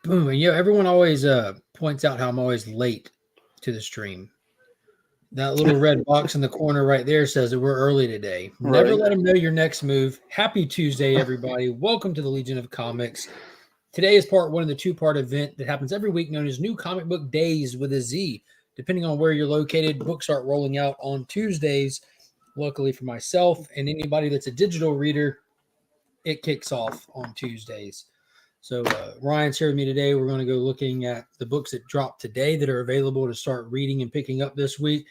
Boom. And everyone always points out how I'm always late to the stream. That little red box in the corner right there says that we're early today. Never Right. let them know your next move. Happy Tuesday, everybody. Welcome to the Legion of Comics. Today is part one of the two-part event that happens every week known as New Comic Book Days with a Z. Depending on where you're located, books start rolling out on Tuesdays. Luckily for myself and anybody that's a digital reader, it kicks off on Tuesdays. So Ryan's here with me today. We're going to go looking at the books that dropped today that are available to start reading and picking up this week.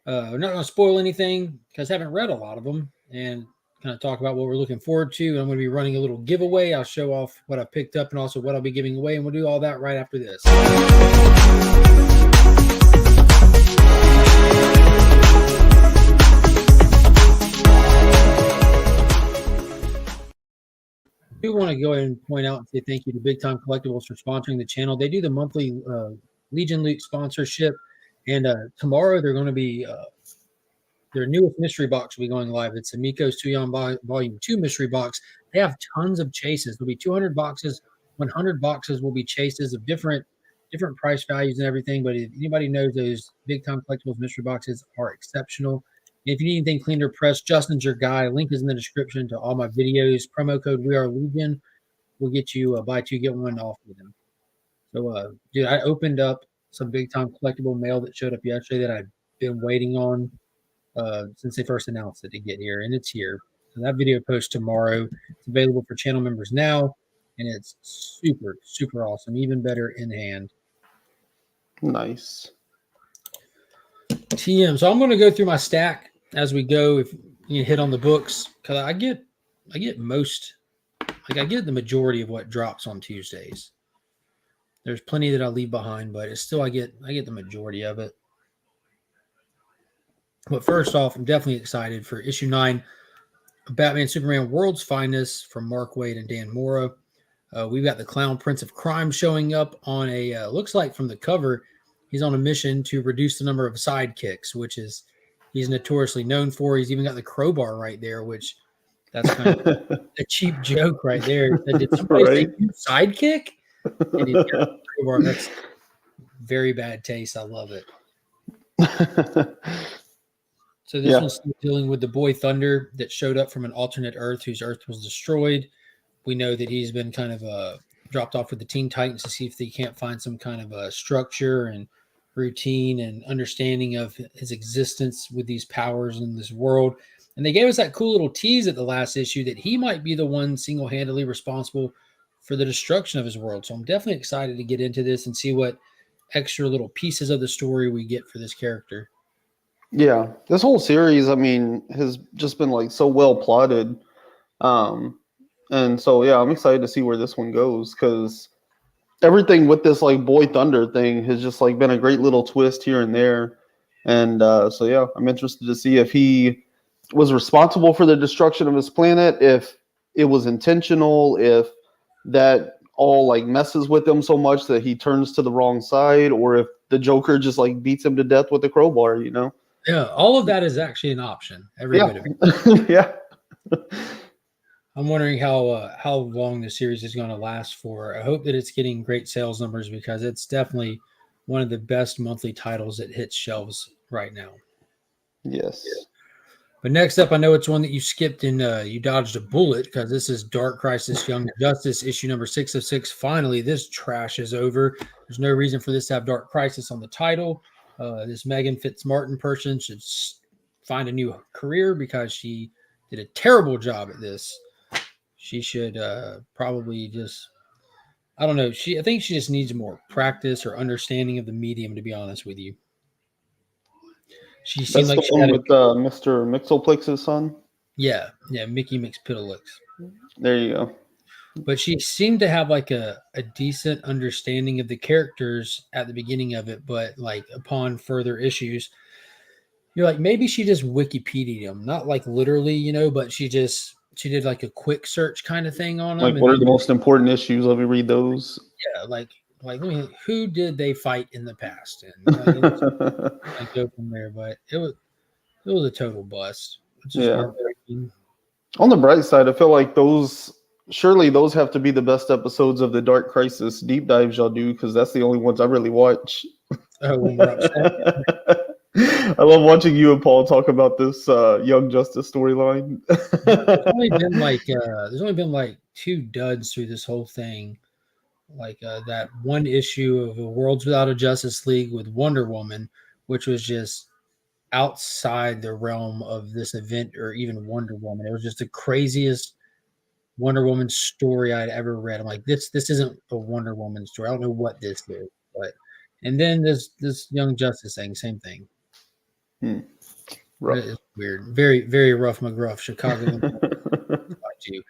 We're not going to spoil anything because I haven't read a lot of them, and kind of talk about what we're looking forward to. I'm going to be running a little giveaway. I'll show off what I picked up and also what I'll be giving away, and we'll do all that right after this. I do want to go ahead and point out and say thank you to Big Time Collectibles for sponsoring the channel. They do the monthly Legion Loot sponsorship, and tomorrow they're going to be their newest mystery box will be going live. It's Amiko's Tuyon Volume 2 mystery box. They have tons of chases. There'll be 200 boxes. 100 boxes will be chases of different price values and everything. But if anybody knows, those Big Time Collectibles mystery boxes are exceptional. And if you need anything cleaned or pressed, Justin's your guy. Link is in the description to all my videos. Promo code We Are Legion will get you buy two get one off with them. So, dude, I opened up some Big Time Collectible mail that showed up yesterday that I've been waiting on since they first announced it to get here, and it's here. So that video posts tomorrow. It's available for channel members now, and it's super, super awesome. Even better in hand. Nice. TM. So I'm going to go through my stack as we go. If you hit on the books, because I get most, like I get the majority of what drops on Tuesdays. There's plenty that I leave behind, but it's still I get the majority of it. But first off, I'm definitely excited for issue 9 of Batman Superman World's Finest from Mark Waid and Dan Mora. We've got the Clown Prince of Crime showing up on a, looks like from the cover, he's on a mission to reduce the number of sidekicks, which is he's notoriously known for. He's even got the crowbar right there, which that's kind of a cheap joke right there. Did somebody say sidekick? And he's got a crowbar. That's very bad taste. I love it. So this one's dealing with the Boy Thunder that showed up from an alternate Earth whose Earth was destroyed. We know that he's been kind of dropped off with the Teen Titans to see if they can't find some kind of a structure and routine and understanding of his existence with these powers in this world. And they gave us that cool little tease at the last issue that he might be the one single-handedly responsible for the destruction of his world. So I'm definitely excited to get into this and see what extra little pieces of the story we get for this character. Yeah, this whole series, I mean, has just been like so well plotted. And so, yeah, I'm excited to see where this one goes because everything with this like Boy Thunder thing has just like been a great little twist here and there. And so, yeah, I'm interested to see if he was responsible for the destruction of his planet, if it was intentional, if that all like messes with him so much that he turns to the wrong side, or if the Joker just like beats him to death with a crowbar, you know? Yeah, all of that is actually an option. Every bit of it. Yeah. I'm wondering how long the series is going to last for. I hope that it's getting great sales numbers because it's definitely one of the best monthly titles that hits shelves right now. Yes. But next up, I know it's one that you skipped and you dodged a bullet because this is Dark Crisis Young Justice, issue number 6 of 6. Finally, this trash is over. There's no reason for this to have Dark Crisis on the title. This Megan Fitzmartin person should find a new career because she did a terrible job at this. She should probably just, I don't know. I think she just needs more practice or understanding of the medium, to be honest with you. She seemed like she had with Mr. Mixelplex's son. Yeah, Mickey Mixpiddlix. There you go. But she seemed to have like a decent understanding of the characters at the beginning of it, but like upon further issues, you're like, maybe she just Wikipedia'd them, not like literally, you know, but she did like a quick search kind of thing on them. Like, what are the most important issues? Let me read those. Yeah, like who did they fight in the past? And I go from there, but it was a total bust. It's just heartbreaking. On the bright side, I feel like those surely those have to be the best episodes of the Dark Crisis deep dives y'all do, because that's the only ones I really watch. When we're upset. I love watching you and Paul talk about this Young Justice storyline. There's only been like 2 duds through this whole thing. Like that one issue of a Worlds Without a Justice League with Wonder Woman, which was just outside the realm of this event or even Wonder Woman. It was just the craziest Wonder Woman story I'd ever read. I'm like, this isn't a Wonder Woman story. I don't know what this is, but and then this Young Justice thing, same thing. Rough. It's weird, very very rough McGruff, Chicago. You.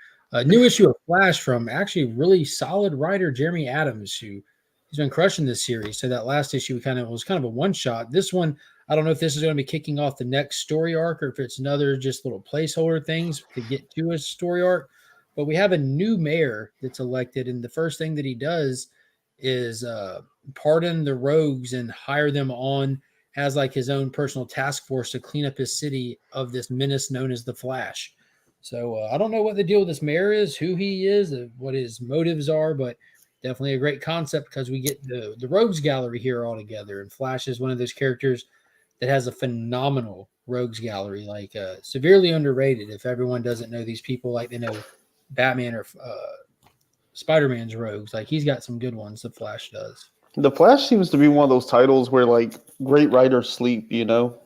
New issue of Flash from actually really solid writer Jeremy Adams, who he's been crushing this series. So that last issue was kind of a one shot. This one, I don't know if this is going to be kicking off the next story arc or if it's another just little placeholder things to get to a story arc. But we have a new mayor that's elected, and the first thing that he does is pardon the rogues and hire them on as like his own personal task force to clean up his city of this menace known as the Flash. So I don't know what the deal with this mayor is, who he is, what his motives are, but definitely a great concept because we get the rogues gallery here all together. And Flash is one of those characters that has a phenomenal rogues gallery, like severely underrated. If everyone doesn't know these people, like they know Batman or Spider-Man's rogues, like he's got some good ones. The Flash does. The Flash seems to be one of those titles where like great writers sleep, you know?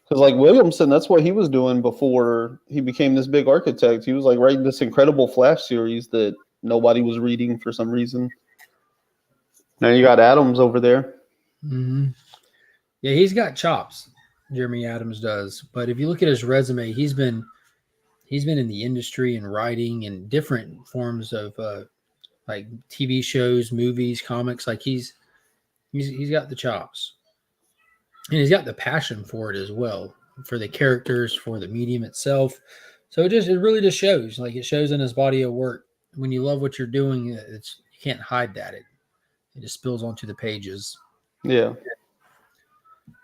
Because like Williamson, that's what he was doing before he became this big architect. He was like writing this incredible Flash series that nobody was reading for some reason. Now you got Adams over there. Mm-hmm. Yeah, he's got chops. Jeremy Adams does, but if you look at his resume, he's been in the industry and writing in different forms of like TV shows, movies, comics. Like he's got the chops. And he's got the passion for it as well, for the characters, for the medium itself. So it really just shows. Like it shows in his body of work. When you love what you're doing, you can't hide that. It just spills onto the pages. Yeah.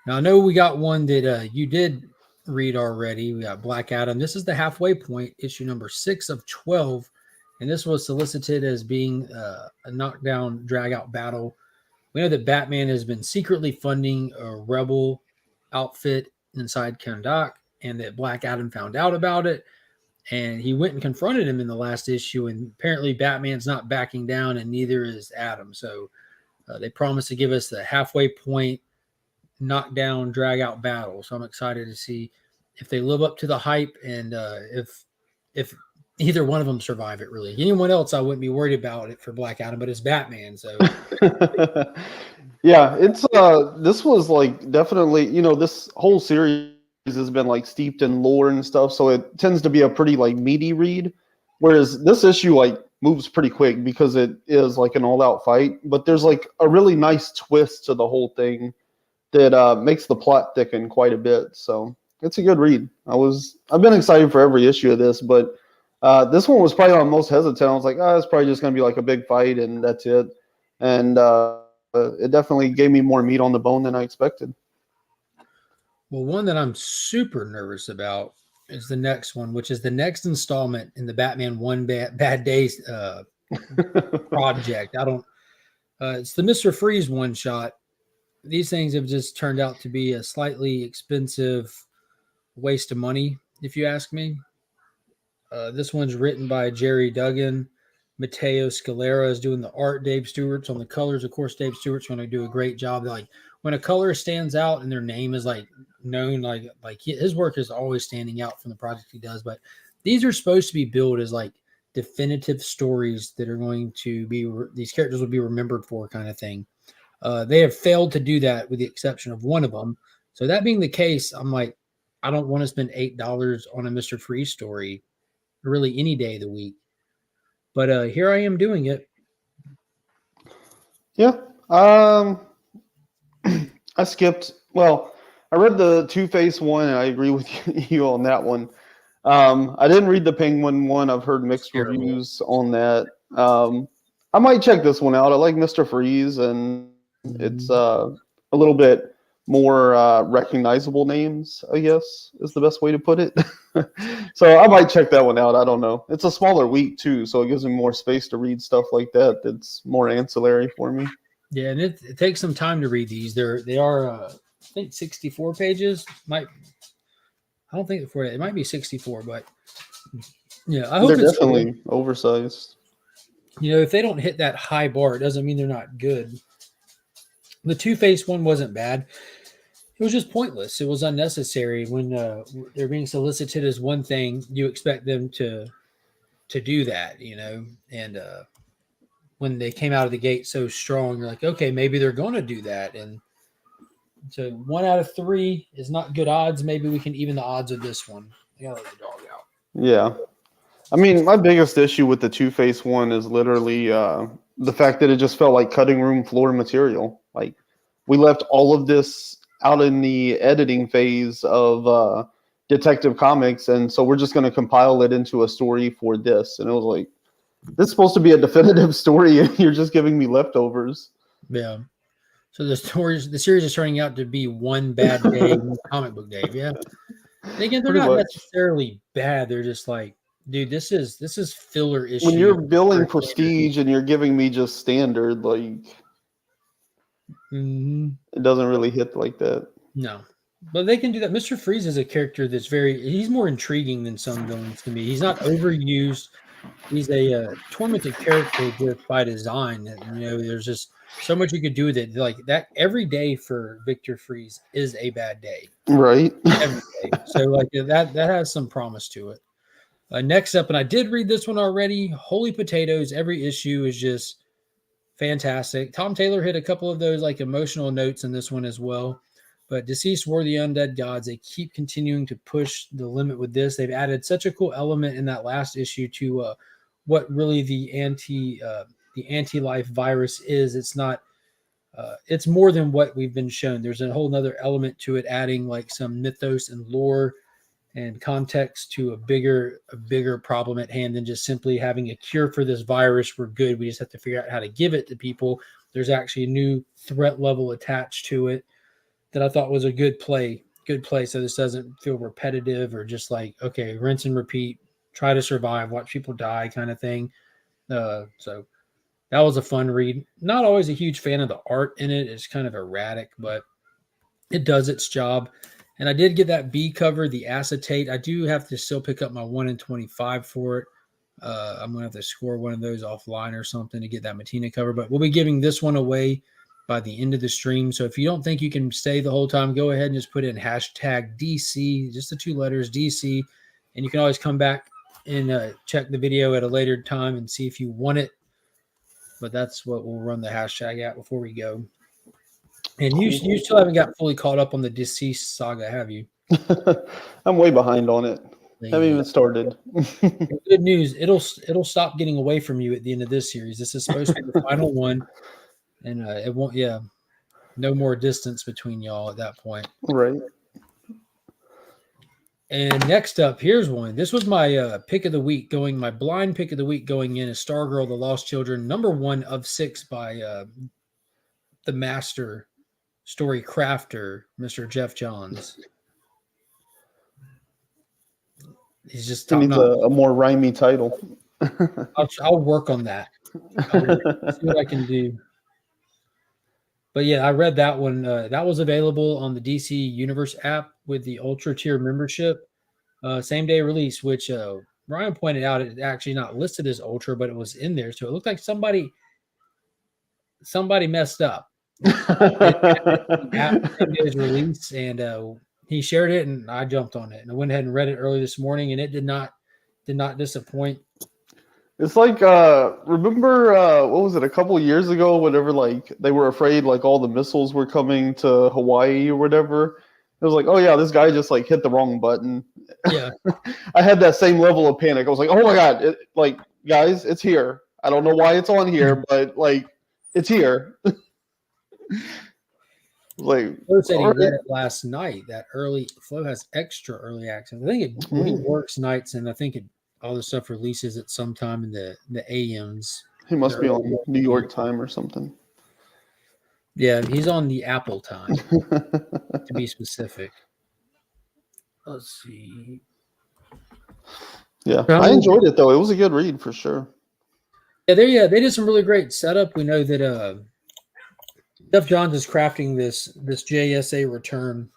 Now I know we got one that you did read already. We got Black Adam. This is the halfway point, issue number 6 of 12, and this was solicited as being a knockdown, drag out battle. We know that Batman has been secretly funding a rebel outfit inside Kahndaq, and that Black Adam found out about it. And he went and confronted him in the last issue, and apparently Batman's not backing down, and neither is Adam. So they promised to give us the halfway point, knockdown, drag out battle. So I'm excited to see if they live up to the hype and if either one of them survive it. Really, anyone else I wouldn't be worried about it for Black Adam, but it's Batman. So yeah, it's this was like definitely, you know, this whole series has been like steeped in lore and stuff, so it tends to be a pretty like meaty read, whereas this issue like moves pretty quick because it is like an all-out fight, but there's like a really nice twist to the whole thing that makes the plot thicken quite a bit. So it's a good read. I've been excited for every issue of this, but this one was probably the most hesitant. I was like, it's probably just going to be like a big fight and that's it. And it definitely gave me more meat on the bone than I expected. Well, one that I'm super nervous about is the next one, which is the next installment in the Batman One Bad Days project. It's the Mr. Freeze one shot. These things have just turned out to be a slightly expensive waste of money, if you ask me. This one's written by Jerry Duggan. Matteo Scalera is doing the art. Dave Stewart's on the colors. Of course, Dave Stewart's going to do a great job. Like when a color stands out and their name is like known, like his work is always standing out from the project he does. But these are supposed to be billed as like definitive stories that are going to be these characters will be remembered for, kind of thing. They have failed to do that with the exception of one of them. So that being the case, I'm like, I don't want to spend $8 on a Mr. Freeze story really any day of the week. But here I am doing it. Yeah. I skipped. Well, I read the Two-Face one, and I agree with you on that one. I didn't read the Penguin one. I've heard mixed reviews on that. I might check this one out. I like Mr. Freeze, and it's a little bit more recognizable names, I guess is the best way to put it. So I might check that one out. I don't know. It's a smaller week too, so it gives me more space to read stuff like that. That's more ancillary for me. Yeah, and it takes some time to read these. They are I think 64 pages. I don't think it's 40. It might be 64, but yeah, I hope They're it's good. definitely oversized. If they don't hit that high bar, it doesn't mean they're not good. The Two-Face one wasn't bad. It was just pointless. It was unnecessary. When they're being solicited as one thing, you expect them to do that, And when they came out of the gate so strong, you're like, okay, maybe they're going to do that. And so 1 out of 3 is not good odds. Maybe we can even the odds of this one. I gotta let the dog out. Yeah. I mean, my biggest issue with the Two-Face one is literally the fact that it just felt like cutting room floor material. Like, we left all of this out in the editing phase of Detective Comics, and so we're just going to compile it into a story for this. And it was like, this is supposed to be a definitive story, and you're just giving me leftovers. Yeah. So the series is turning out to be one bad day, one comic book day. Yeah. And again, they're Pretty not much. necessarily bad. They're just like, dude, this is filler issue. When you're billing prestige and you're giving me just standard, like, it doesn't really hit like that. No. But they can do that. Mr. Freeze is a character that's he's more intriguing than some villains to me. He's not overused. He's a tormented character just by design. And, there's just so much you could do with it. Like that, every day for Victor Freeze is a bad day. Right. Every day. So like that has some promise to it. Next up, and I did read this one already, Holy Potatoes. Every issue is just fantastic. Tom Taylor hit a couple of those like emotional notes in this one as well. But Deceased War the Undead Gods, they keep continuing to push the limit with this. They've added such a cool element in that last issue to what really the anti-life virus is. It's not. It's more than what we've been shown. There's a whole other element to it, adding like some mythos and lore and context to a bigger problem at hand than just simply having a cure for this virus. We're good. We just have to figure out how to give it to people. There's actually a new threat level attached to it that I thought was a good play. So this doesn't feel repetitive or just like, okay, rinse and repeat, try to survive, watch people die kind of thing. So that was a fun read. Not always a huge fan of the art in it. It's kind of erratic, but it does its job. And I did get that B cover, the acetate. I do have to still pick up my 1 in 25 for it. I'm going to have to score one of those offline or something to get that Matina cover. But we'll be giving this one away by the end of the stream. So if you don't think you can stay the whole time, go ahead and just put in hashtag DC, just the 2 letters DC. And you can always come back and check the video at a later time and see if you want it. But that's what we'll run the hashtag at before we go. And you still haven't got fully caught up on the Deceased saga, have you? I'm way behind on it. Haven't even started. Good news. It'll stop getting away from you at the end of this series. This is supposed to be the final one. And it won't, no more distance between y'all at that point. Right. And next up, here's one. This was my pick of the week my blind pick of the week going in is Stargirl, The Lost Children, number 1 of 6 by the master story crafter, Mr. Jeff Johns. He's just He needs a more rhymey title. I'll work on that. See what I can do. But yeah, I read that one. That was available on the DC Universe app with the Ultra Tier membership. Same day release, which Ryan pointed out, it's actually not listed as Ultra, but it was in there. So it looked like somebody messed up. Same day's release, and he shared it, and I jumped on it. And I went ahead and read it early this morning, and it did not disappoint. It's like remember what was it, a couple of years ago whenever like they were afraid like all the missiles were coming to Hawaii or whatever. It was like, oh yeah, this guy just like hit the wrong button. Yeah. I had that same level of panic. I was like, oh my god, like guys, it's here. I don't know why it's on here, but like it's here. Like Flo said he read it last night. That early Flo has extra early access. I think he works nights, and I think all the stuff releases at some time in the AMs. He must be on New York time or something. Yeah, he's on the Apple time, to be specific. Let's see. Yeah, I enjoyed it though. It was a good read for sure. Yeah, they did some really great setup. We know that Jeff Johns is crafting this JSA return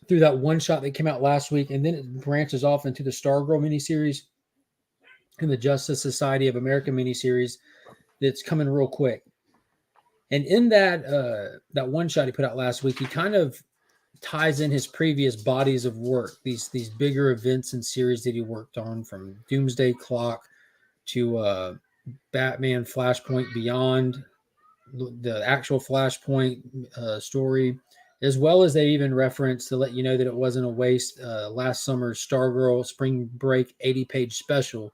through that one shot that came out last week, and then it branches off into the Stargirl miniseries and the Justice Society of America miniseries that's coming real quick. And in that one shot he put out last week, he kind of ties in his previous bodies of work, these bigger events and series that he worked on, from Doomsday Clock to Batman Flashpoint Beyond, the actual Flashpoint story, as well as they even reference to let you know that it wasn't a waste last summer's Stargirl Spring Break 80-page special.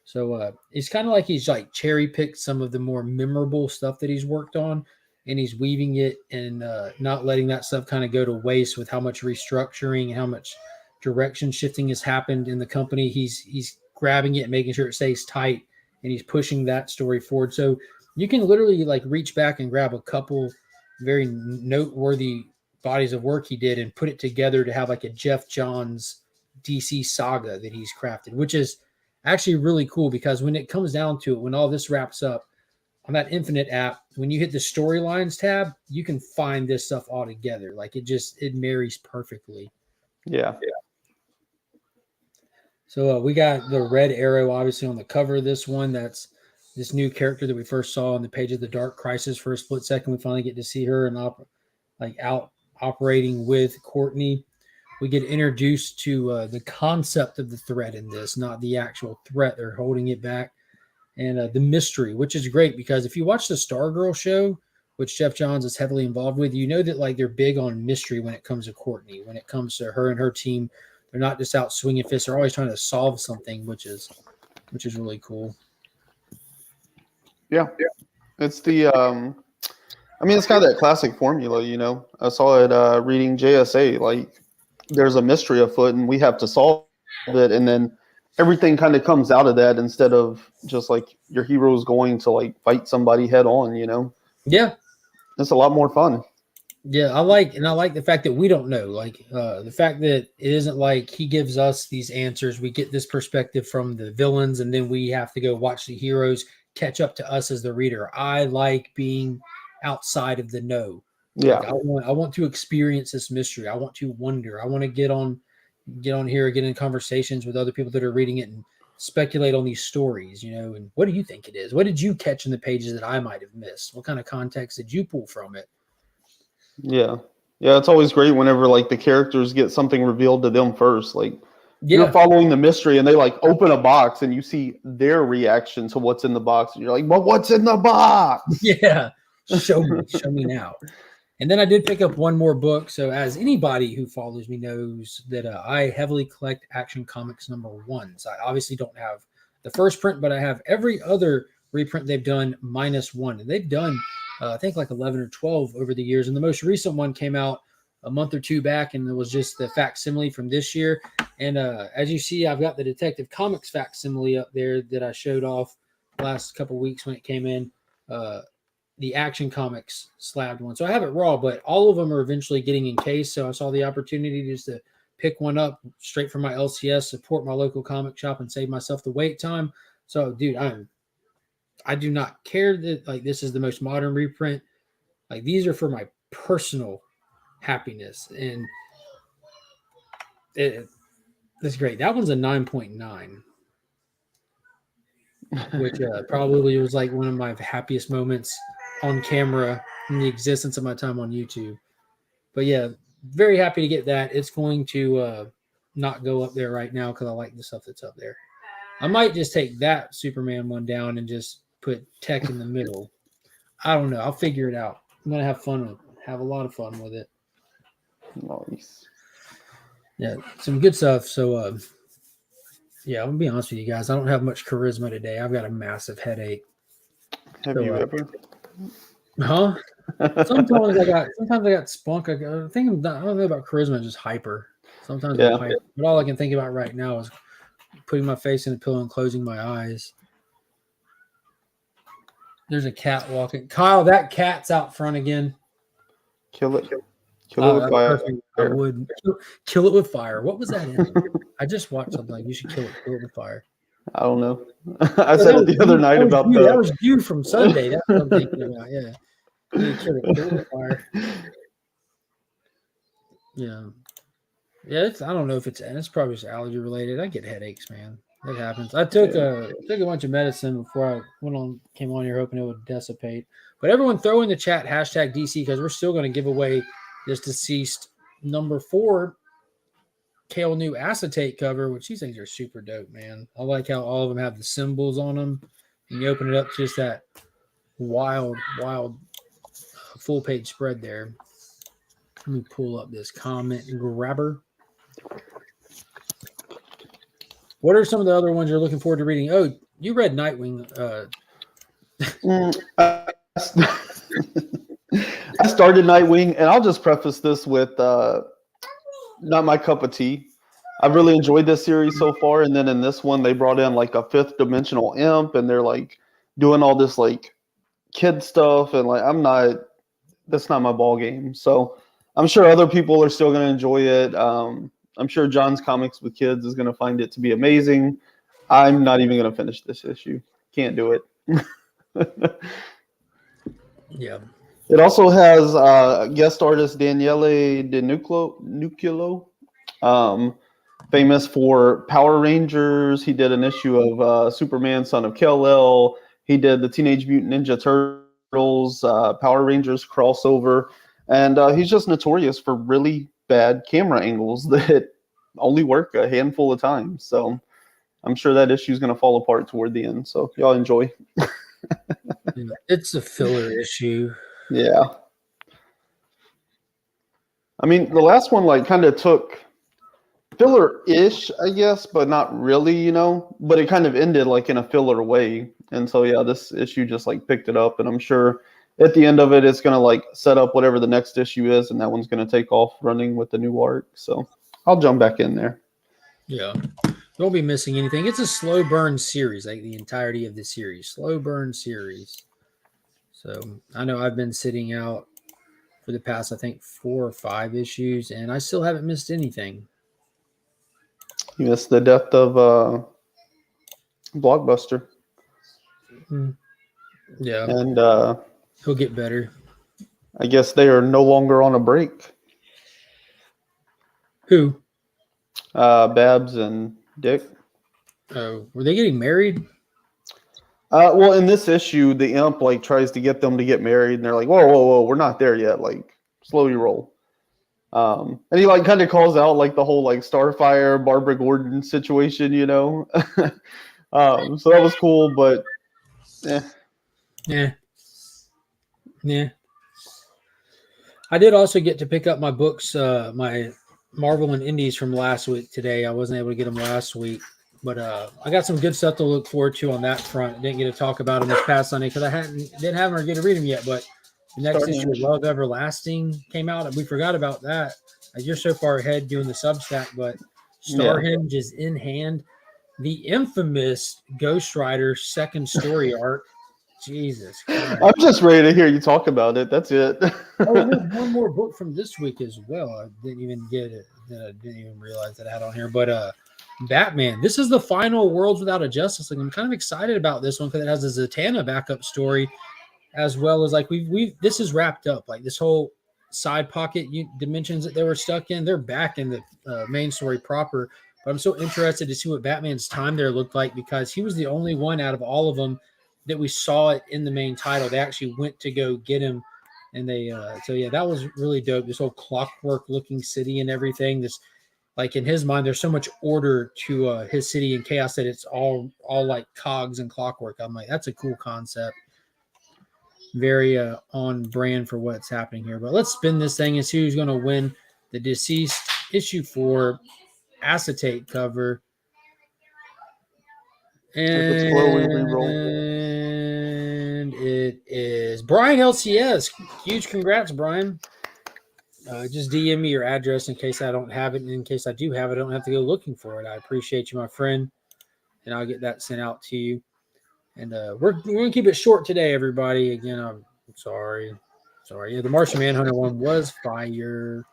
So it's kind of like he's like cherry picked some of the more memorable stuff that he's worked on, and he's weaving it and not letting that stuff kind of go to waste with how much restructuring and how much direction shifting has happened in the company. He's grabbing it and making sure it stays tight, and he's pushing that story forward. So you can literally like reach back and grab a couple very noteworthy bodies of work he did and put it together to have like a Jeff Johns DC saga that he's crafted, which is actually really cool, because when it comes down to it, when all this wraps up on that Infinite app, when you hit the storylines tab, you can find this stuff all together. Like it marries perfectly. Yeah. So we got the Red Arrow obviously on the cover of this one. That's this new character that we first saw on the page of the Dark Crisis. For a split second, we finally get to see her and out operating with Courtney. We get introduced to the concept of the threat in this, not the actual threat. They're holding it back. And the mystery, which is great, because if you watch the Stargirl show, which Jeff Johns is heavily involved with, you know that like they're big on mystery when it comes to Courtney, when it comes to her and her team. They're not just out swinging fists. They're always trying to solve something, which is really cool. Yeah. It's the I mean, it's kind of that classic formula, you know. I saw it reading JSA. Like, there's a mystery afoot, and we have to solve it, and then everything kind of comes out of that instead of just like your heroes going to like fight somebody head on. You know, Yeah, it's a lot more fun. yeah. I like the fact that we don't know. Like the fact that it isn't like he gives us these answers. We get this perspective from the villains, and then we have to go watch the heroes catch up to us as the reader. I like being outside of the know. Yeah, Like I want to experience this mystery. I want to wonder. I want to get on here, get in conversations with other people that are reading it and speculate on these stories, you know, and what do you think it is? What did you catch in the pages that I might have missed? What kind of context did you pull from it? yeah, yeah. It's always great whenever like the characters get something revealed to them first. Like, you're Yeah. following the mystery, and they like open a box, and you see their reaction to what's in the box, and you're like, "But what's in the box?" Yeah. Show me now. And then I did pick up one more book. So, as anybody who follows me knows, that I heavily collect Action Comics #1s. I obviously don't have the first print, but I have every other reprint they've done -1. And they've done, I think, like 11 or 12 over the years. And the most recent one came out a month or two back, and it was just the facsimile from this year. And as you see, I've got the Detective Comics facsimile up there that I showed off last couple weeks when it came in. The Action Comics slabbed one. So I have it raw, but all of them are eventually getting encased. So I saw the opportunity just to pick one up straight from my LCS, support my local comic shop, and save myself the wait time. So, dude, I do not care that like this is the most modern reprint. Like, these are for my personal happiness, and it's great. That one's a 9.9, which probably was like one of my happiest moments on camera in the existence of my time on YouTube. But yeah, very happy to get that. It's going to not go up there right now because I like the stuff that's up there. I might just take that Superman one down and just put Tech in the middle. I don't know. I'll figure it out. I'm gonna have a lot of fun with it. Nice. Yeah, some good stuff. So yeah, I'm gonna be honest with you guys. I don't have much charisma today. I've got a massive headache. Have So, you ever? huh? Sometimes I got spunk. I don't know about charisma, just hyper. Sometimes I'm hyper. But all I can think about right now is putting my face in a pillow and closing my eyes. There's a cat walking. Kyle, that cat's out front again. Kill it. Kill Oh, it with that's fire. perfect. I would kill it with fire. What was that in? I just watched something like you should kill it with fire. I don't know. I said it the other night about that the. was you from Sunday. That's what I'm thinking about. Yeah. You kill it with fire. Yeah. Yeah, I don't know if it's probably just allergy related. I get headaches, man. That happens. I took a bunch of medicine before I came on here hoping it would dissipate. But everyone throw in the chat hashtag DC because we're still going to give away this deceased number 4 Kale New acetate cover, which these things are super dope, man. I like how all of them have the symbols on them. And you open it up, just that wild full page spread there. Let me pull up this comment grabber. What are some of the other ones you're looking forward to reading? Oh, you read Nightwing. I started Nightwing, and I'll just preface this with not my cup of tea. I've really enjoyed this series so far, and then in this one, they brought in like a 5th dimensional imp, and they're like doing all this like kid stuff, and like that's not my ball game. So I'm sure other people are still going to enjoy it. I'm sure John's Comics with Kids is going to find it to be amazing. I'm not even going to finish this issue. Can't do it. Yeah. It also has guest artist Daniele De Nucolo, famous for Power Rangers. He did an issue of Superman, Son of Kal-El. He did the Teenage Mutant Ninja Turtles, Power Rangers crossover. And he's just notorious for really bad camera angles that only work a handful of times. So I'm sure that issue is going to fall apart toward the end. So y'all enjoy. It's a filler issue. Yeah. I mean, the last one like kind of took filler-ish, I guess, but not really, you know. But it kind of ended like in a filler way. And so yeah, this issue just like picked it up, and I'm sure at the end of it, it's going to like set up whatever the next issue is, and that one's going to take off running with the new arc. So I'll jump back in there. Yeah. Don't be missing anything. It's a slow burn series, like the entirety of the series. Slow burn series. So I know I've been sitting out for the past, I think, 4 or 5 issues, and I still haven't missed anything. You missed the death of Blockbuster. Yeah. And he'll get better. I guess they are no longer on a break. Who? Babs and Dick. Oh, were they getting married? Well, in this issue, the imp like tries to get them to get married, and they're like, "Whoa, we're not there yet. Like, slow your roll." And he like kind of calls out like the whole like Starfire, Barbara Gordon situation, you know. So that was cool, but Yeah. I did also get to pick up my books, my Marvel and Indies from last week today. I wasn't able to get them last week, but I got some good stuff to look forward to on that front. Didn't get to talk about them this past Sunday because I didn't have them or get to read them yet. But the next issue of Love Everlasting came out, and we forgot about that. You're so far ahead doing the Substack, but Starhenge is in hand. The infamous Ghost Rider second story arc. Jesus Christ. I'm just ready to hear you talk about it. That's it. Oh, there's one more book from this week as well. I didn't even get it. I didn't even realize that I had on here. But Batman. This is the final Worlds Without a Justice League. I'm kind of excited about this one because it has a Zatanna backup story, as well as like we've this is wrapped up. Like this whole side pocket dimensions that they were stuck in, they're back in the main story proper. But I'm so interested to see what Batman's time there looked like because he was the only one out of all of them that we saw it in the main title. They actually went to go get him. And they, so yeah, that was really dope. This whole clockwork looking city and everything. This, like in his mind, there's so much order to his city and chaos that it's all like cogs and clockwork. I'm like, that's a cool concept. Very on brand for what's happening here. But let's spin this thing and see who's going to win the Deceased issue 4 acetate cover. And it is Brian LCS. Huge congrats, Brian. Just DM me your address in case I don't have it. And in case I do have it, I don't have to go looking for it. I appreciate you, my friend. And I'll get that sent out to you. And we're going to keep it short today, everybody. Again, I'm sorry. Sorry. Yeah, the Martian Manhunter one was fire.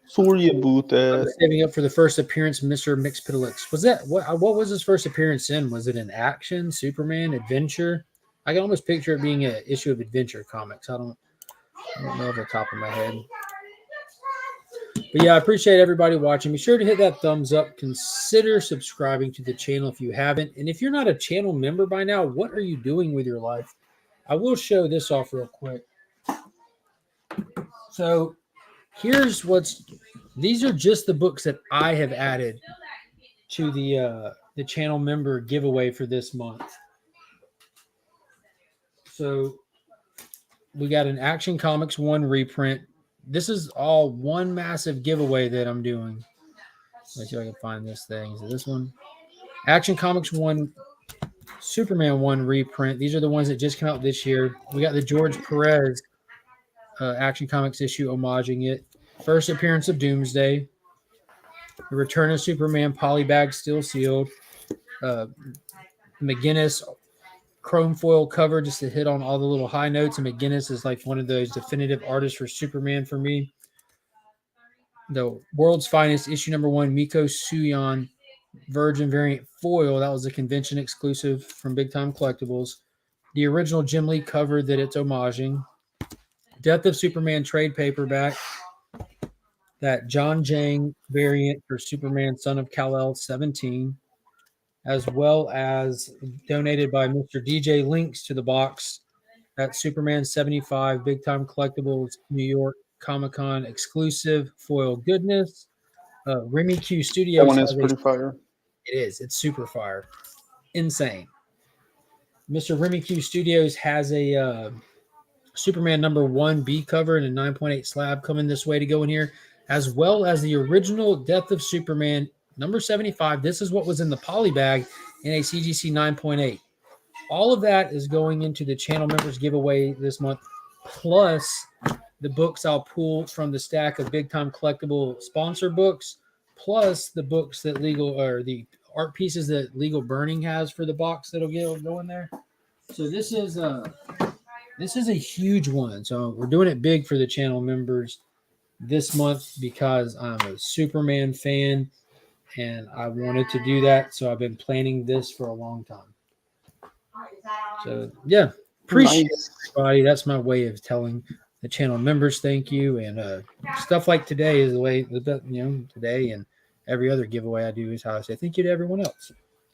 Sorry about I'm that. saving up for the first appearance, Mr. Mixpidolix. Was that what was his first appearance in? Was it an action, Superman, adventure? I can almost picture it being an issue of Adventure Comics. I don't know off the top of my head. But yeah, I appreciate everybody watching. Be sure to hit that thumbs up. Consider subscribing to the channel if you haven't. And if you're not a channel member by now, what are you doing with your life? I will show this off real quick. So here's these are just the books that I have added to the channel member giveaway for this month. So we got an Action Comics 1 reprint. This is all one massive giveaway that I'm doing. Let's see if I can find this thing. Is it this one? Action Comics 1, Superman 1 reprint. These are the ones that just came out this year. We got the George Perez Action Comics issue homaging it. First appearance of Doomsday. The Return of Superman polybag still sealed. McGinnis chrome foil cover just to hit on all the little high notes. And McGinnis is like one of those definitive artists for Superman for me. The World's Finest issue number 1, Miko Suyon Virgin variant foil. That was a convention exclusive from Big Time Collectibles. The original Jim Lee cover that it's homaging. Death of Superman trade paperback. That John Jang variant for Superman Son of Kal-El 17. As well as donated by Mr. DJ links to the box. That Superman 75 Big Time Collectibles New York Comic-Con exclusive foil goodness. Remy Q Studios. That one is pretty fire. It is. It's super fire. Insane. Mr. Remy Q Studios has a Superman number 1 B cover and a 9.8 slab coming this way to go in here, as well as the original Death of Superman number 75. This is what was in the poly bag in a CGC 9.8. All of that is going into the channel members giveaway this month, plus the books I'll pull from the stack of Big Time Collectible sponsor books, plus the books that the art pieces that Legal Burning has for the box that'll go in there. So this is a huge one. So we're doing it big for the channel members this month because I'm a Superman fan and I wanted to do that. So I've been planning this for a long time. So yeah, appreciate everybody. That's my way of telling the channel members thank you. And stuff like today is the way today and every other giveaway I do is how I say thank you to everyone else.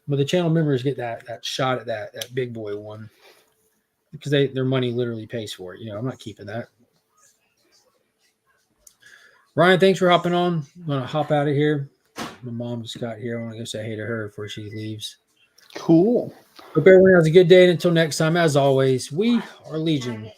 But the channel members get that shot at that big boy one because their money literally pays for it. I'm not keeping that. Ryan, thanks for hopping on. I'm gonna hop out of here. My mom just got here. I want to go say hey to her before she leaves. Cool. Hope everyone has a good day. And until next time, as always, we are Legion.